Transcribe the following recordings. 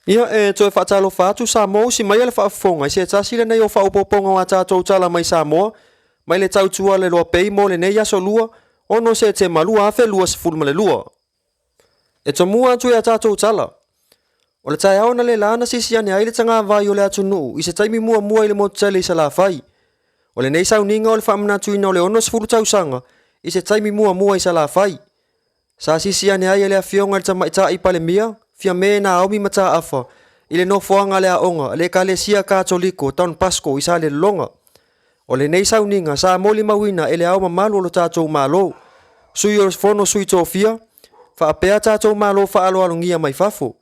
Ia toe whaatalo whaatu Samoa si mai le whaafonga se tasi le nei o whaupoponga wa tātou tala mai Samoa mai le tautua le loa pei mo le nei aso lua ono se te malua afe lua se fulma le lua. E tomua atu e a tātou tala. O le tai aona le lana sisi ane ai le tanga vai o le atu nuu i se taimi mua i le motele i sa la fai. O le nei sauninga o le whaamnatuina o le ono se fulu tausanga i se taimi mua i sa la fai. Sa sisi ane ai le afionga le tamaita i pale mia fia me na aumi mata afa i le nofoanga le aonga le kalesia katoliko taun Pasko i sa le longa. O le nei sauninga sa moli mawina e le au mamalu o lo tātou malo. Sui o fono sui tōfia, wha apea tātou malo wha alo alungia mai fafo.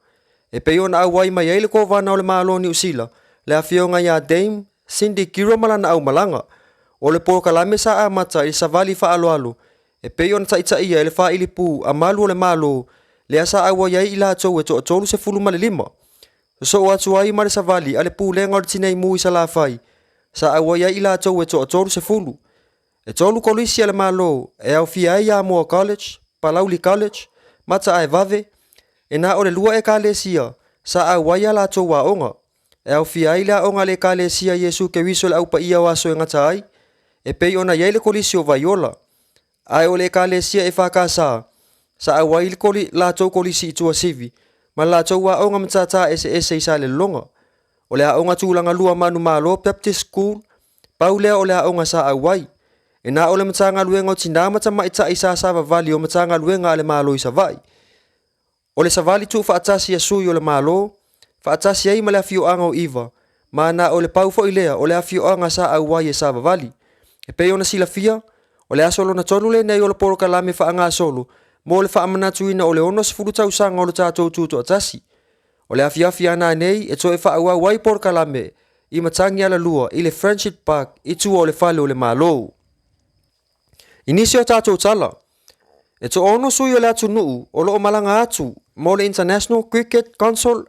E peo na au wai mai eile ko vana o le malo ni usila, le afionga ia Dame Cindy Kira malana au malanga. O le pō kalame sa a mata i savali wha alo alu. E peo na taita ia e le wha ilipu a malu o le malo, le asa au wai i la tau e to atolu se fulu male lima. So atu ai mare savali ale pu lenga o le tinei mui sa la fai. Sa awa ia ila tau e toru se fulu. E tolu kolisi ale malo e au fia ia Moa College, Palauli College, mata ai vave. E na ole lua e kalesia, sa awa ia la tau wa onga. E au fia ila onga le kalesia Yesu ke wiso le au pa ia waso e ngata ai. E pei ona ia le kolisi o vaiola. Ai ole kalesia e whakasa. Sa awa ili la tau kolisi itua sivi. Ma la tau wa onga mtata ese isa le longa. O le aonga tūlanga lua manu malo Baptist School, paulea o le aonga sa awai. E na o le matanga luenga o tina mata maita isa sa vavali o matanga luenga ale malo isa vai. O le savali tu whaatasi a sui o le malo, whaatasi ai ma le afio anga o iwa, ma na o le paufo ilea o le afio anga sa awai e sa vavali. E peo na sila fia, o le asolo na tonu le nei o le poro kalame whaanga asolo, mo le whaamanatuina o le ono sifuru tausanga o le tātou tuto atasi. O le afiafi ana nei e toe whaua wai por kalame i matangi ala lua i le Friendship Park i tua o le fale o le malo. Inisi o tātou tala. E to ono sui o le atu nuu o loo malanga atu mo le International Cricket Council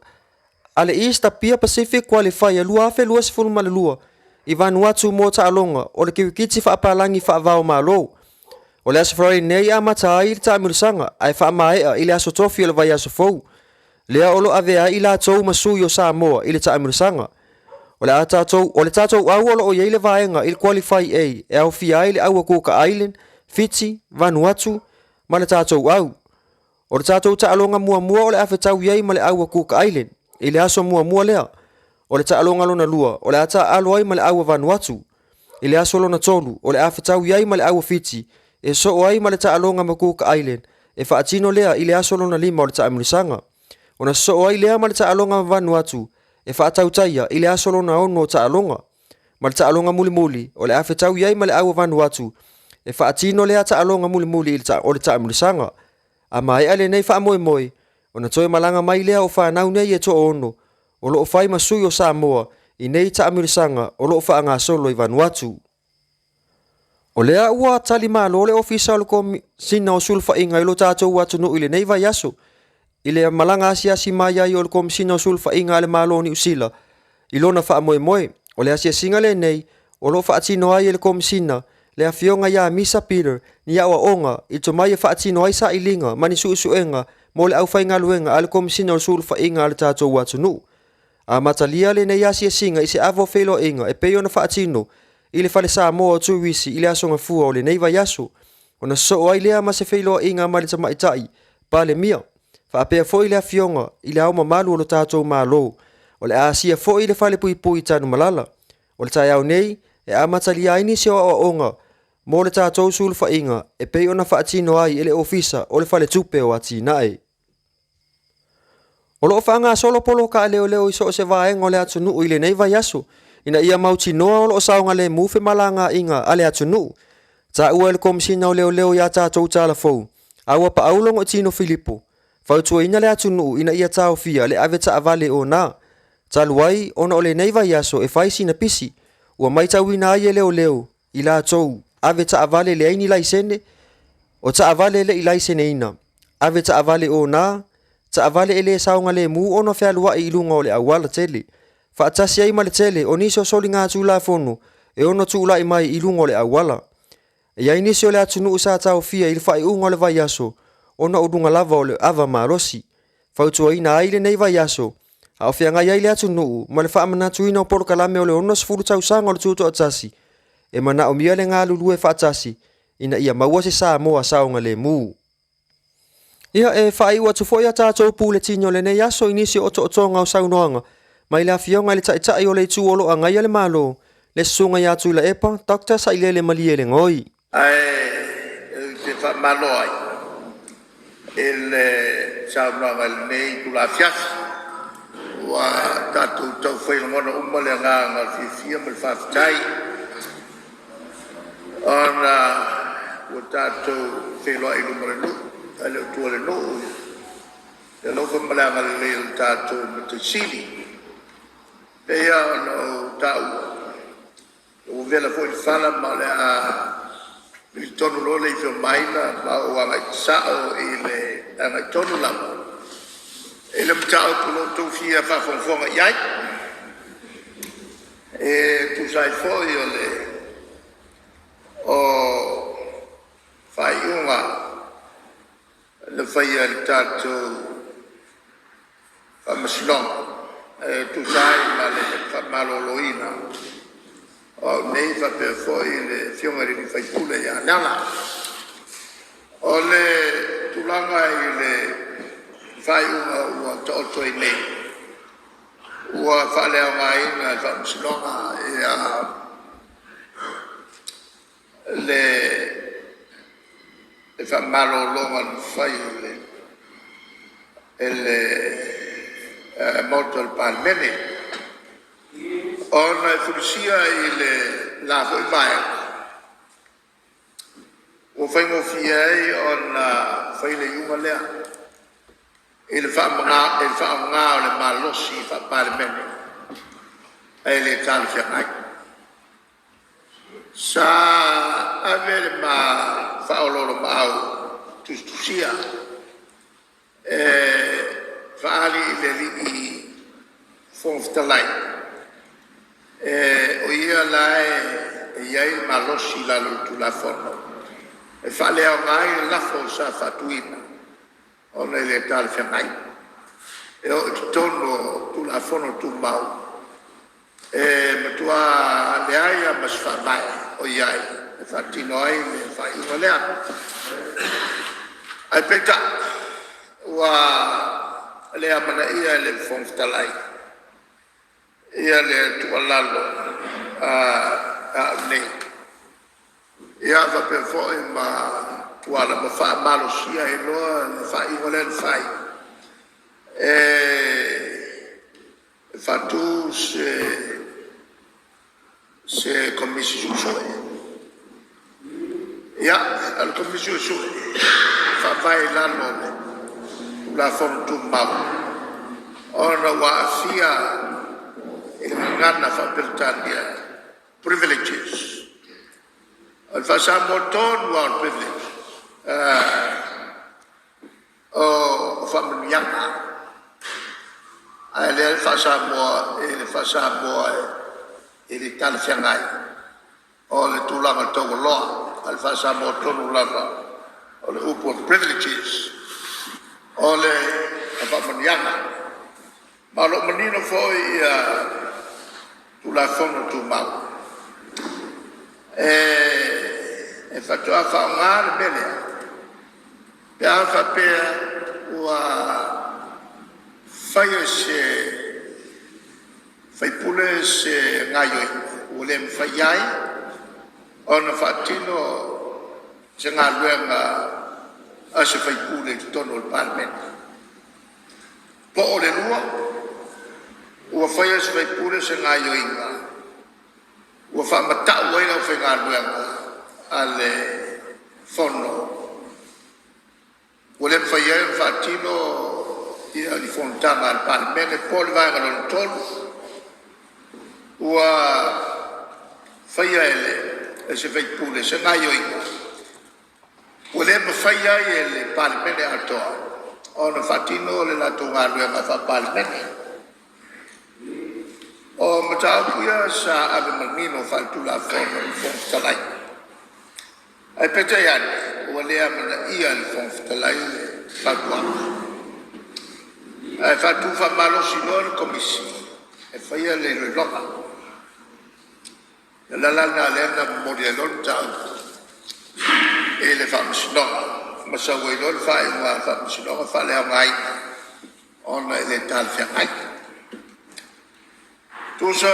a le East Apia Pacific Qualify a lua afe lua sifunu ma le lua i Vanuatu mo ta alonga o le kiwikiti whaapalangi whaavao malo. O le asafrari nei a mata ai le taamilusanga ai whaamaea i le aso tofi o le vai aso fou. Lea olo avea i la tau masui o Samoa i le taamilusanga. O le tātou au olo o yeile vaenga i le Qualify A e au fia i le au Cook Island, Fiji, Vanuatu, ma le tātou au. O le tātou taalonga mua o le awhetau yei ma le au Cook Island, i le aso mua lea. O le taalonga lona lua, o le ata alo ai ma le au Vanuatu, i le aso lona tolu, o le awhetau yei ma le au Fiji, e so ai ma le taalonga ma Cook Island, e whaatino lea i le aso lona lima o le taamilusanga. Ona so ai lea ma le taalonga Vanuatu e whaatautaia i le asolo na ono taalonga. Ma le taalonga muli o le awhetau iai ma le au Vanuatu e whaatino lea taalonga muli o le taamilusanga. A mai ale nei whaamoe ona toe malanga mai lea o whanau nei e to ono o loo whai masui o Samoa i nei taamilusanga o loo whaanga solo i Vanuatu. O lea ua tali malo le ofisa o le komisina o sulfa inga i lo tātou atunu i le nei vai aso. I le malanga asi mai ai o le komisina o sulfa inga le malo ni usila. I lona whaamoe o le asia singa le nei o lo whaatino ai le komisina le afionga ia Misa Peter ni awa onga i to mai whaatino ai sa ilinga mani suenga mo le au whainga luenga ale komisina o sulfa inga le tātou watunu. A matalia le nei asia singa i se avo whelo inga e peo na whaatino i le whale Samoa o tuwisi i le asonga fua o le nei vai aso. O na so ai lea ma se whelo inga ma le tamaitai pa le mia. Whaapea fo i le afionga i le au mamalu o lo tātou malo. O le asia fo i le whale pui tanu malala. O le tai au nei e amatali aini se o onga mo le tātou sulfa inga e pei ona whaatino ai ele ofisa o le whale tupe o ati nae. O lo whaanga solo polo ka leo i so se vaenga o le atunu i le nei vai aso. Ina ia mauti noa o lo saunga le mufe malanga inga ale atunu. Ta ua le komisina o leo ia tātou tala fau. Aua pa aulong o tino Filipo. Fautua ina le atunu ina ia tau fia le ave ta avale o na. Taluai ona ole nei vai aso e faisi na pisi. Ua mai tau ina ai leo i la tou ave ta avale le aini laisene o ta avale le i laisene ina. Ave ta avale o na, ta avale ele saunga le mu ona fea lua i ilunga o le awala tele. Faatasi ai ma le tele o niso soli ngā tūla fono e ono tūla i mai ilunga o le awala. E ai nisi o le atunu usa tau fia il fai unga o le vai aso. Ona udunga lava o le ava marosi. Fautua ina aile nei vai aso. A o fia ngai ai le atu nuu, ma le wha amana tuina o polo kalame o le ono sifuru tau sanga o le tuto atasi. E mana o mia le ngā lulu e wha atasi, ina ia maua se saa moa saonga le mu. Ia e wha iwa tufo ia tātou pū le tino le nei aso inisi o to ngau saunoanga, mai le afionga le tai o le tu olo a ngai ale malo, le sunga ia tu la epa, Dr. Sailele Malie le ngoi. Ai, te wha malo ai, ele saunoanga le nei kula fiasi, wa tātou tau whailongona umale ngā fifia me whaftai, ona wa tātou whailoa ilu mare nu, ale o tua le no, le lofa malanga le le tātou me te sili, pea ona o tāu, o vela fo i whala ma le a i tonu lo le i whio maina, ma o angai sao i le angai tonu lama. E le mtao pulo tau fia whafonfonga iai, e tu sai foi o le o whaiunga le whaia le tātou whamasilonga, tu sai ma le whamaloloina. O nei whape foi le whiongari ni whaipule ia nana. O le tulanga i le whaiunga ua taoto i nei. Ua whalea ngai na whamsilonga ia le whamalolonga ni whaiule. Ele motor palmene. Ona e furisia i le la foi mai. O fai mo fiei ona fai le yunga lea. Il fa nga o le malosi fa parmene. E le tal fianai. Sa avere ma fa o loro ma au tustusia. Fa ali le li i fonftalai. O ia lai e iai malosi la lutu la fono. E fale au ngai la fo sa fatuina. Ona le tal fianai. E o tono tu la fono tu mau. E matua le aia mas fa mai o iai. E fatino ai le fai una lea. Ai peta. Ua le amana ia le fonftalai. Ia le tualalo a nei. Ia va per foi ma tuala ma fa malo sia e no fa i voler fai. Fa tu se commissione sue. Ia al commissione sue. Fa vai la nome. La fontumba. Ora wa sia ngana fa pertania privileges al fa samoton wa privilege o fa mnyanga ale fa samo e tal fiangai o le tulanga to lo al fa samoton lava o le upo privileges o le fa mnyanga ma lo menino foi tu la fono tu mau. E fatto a fa un ar bene. Per fa per ua fai pule se ngaio ulem faiai on fatino se ngaluenga a se fai pule tono il parlamento. Po le lua ua whaia se whai pure se ngā ioinga. Ua wha matau waina o whai ngā luenga a le whono. Ua le whaia e whatino i a li whontanga al parmene poli vaenga non tolu. Ua whaia e se whai pure se ngā ioinga. Ua le whaia e le parmene atoa. Ona whatino le lato ngā luenga wha parmene. O mataupuia sa ave manino faltu la fono fonftalai. Ai peta iane, ua lea mana ia li fonftalai le fatua. fa tu fa malo sinor komisi e fa ia le loka la na le na modelon ta e le fa sinor ma sa we lo fa e ma fa sinor fa le ngai on le tal fa ai tu so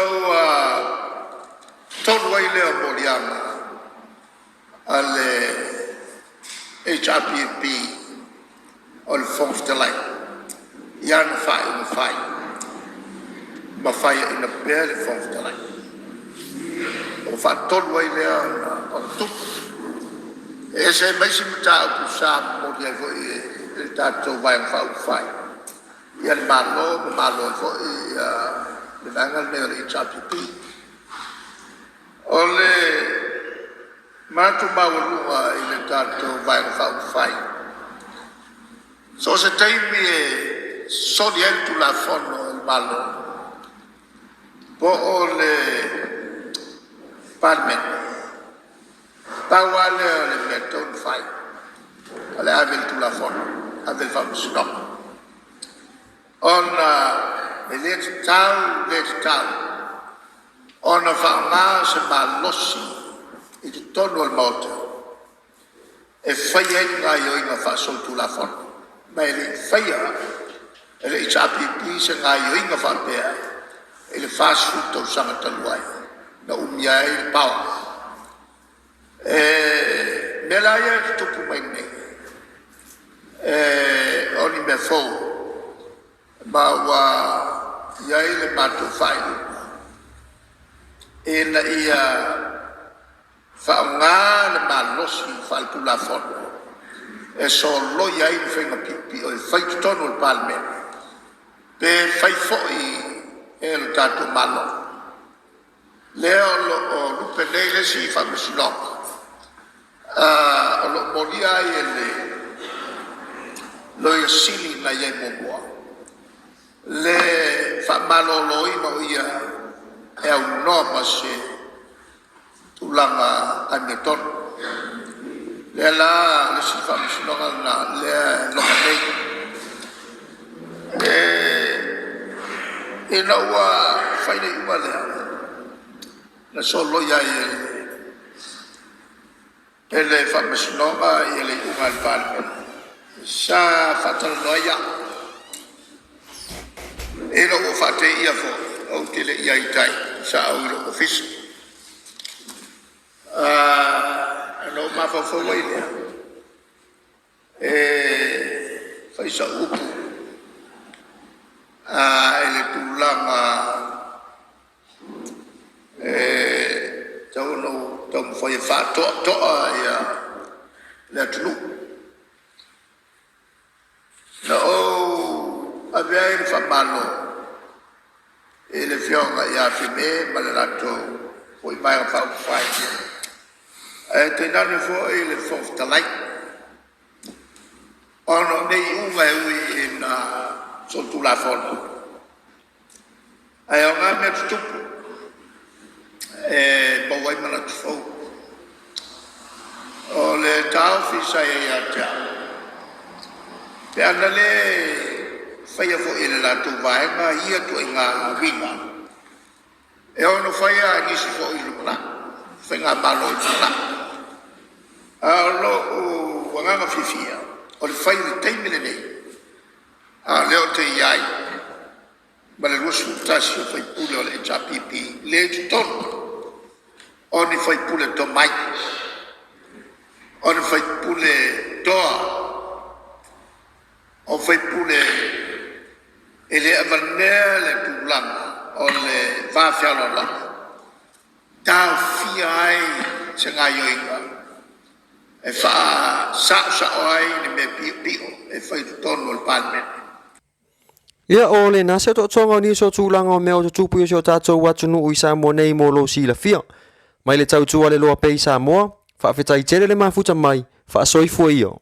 tot wai le moriama alle HRPP al fond de lijn. Jan fai in fai. Ma fai in de belle fond de lijn. O fa tot wai le on tout. E se mai si mta ku sa mo de vo e ta to vai fa fai. Jan malo vo e de bangal le HRPP. Ole matu bawulua ile tato vai fa fai. So se taimi so tu la fono il ballo. Po ole parmen. Tawale le meton fai. Ale avel tu la fono. Avel fa stop. On let's town. On fa ma se balossi. Il tono al moto e faia io in fa soltu la fono ma il faia e HRPP se io in fa per il fast food sama taluai na il pau e nella ia tu mai ne oni me fo ma wa ia il mato fai e la ia fa ngale malosi fa tu la fono e so lo ia in fenga pipi o fai tono il palme pe fai foi el tanto malo leo lo penele si fa misino lo molia e lo sili na ye mo le fa malo lo ia e un nome se ulanga ameton le la le sifa misino na le lo nei e no wa fai nei wale la solo ya e le fa misino e le umal palme sa fatal noya e no fate ia fo o che le ia itai sa o office no ma fa foi fai sa upu ele tulanga tau no tau foi fa to ya la tulu no avere fa malo ele fionga ya fime malato foi mai fa fai te nane fo ele fof ta lai ono nei unga in soltu la fono ai ona me tupu bo wai mana fo o le tau fi sai ya ta pe andale fai fo ele la tu vai ma ia tu inga winga e ono fai a ni si fo ilu la fenga malo la allo wanga fifia o le fai de taimile nei leo te iai ma le rosu tasi o fai pule o le HRPP le tuton o ni fai pule to mai o ni fai pule toa o fai pule e le avanea le tulanga o le vafialo la tau fia ai se ngai oinga e fa sa oi ni me pio e fai tono il palme ia ole na se to tsonga ni so tulanga me o tupu so tato watu nu isa mo nei mo lo si la fia mai le tau tu ale lo pe sa mo fa fetai tere le mafuta mai fa soi foi io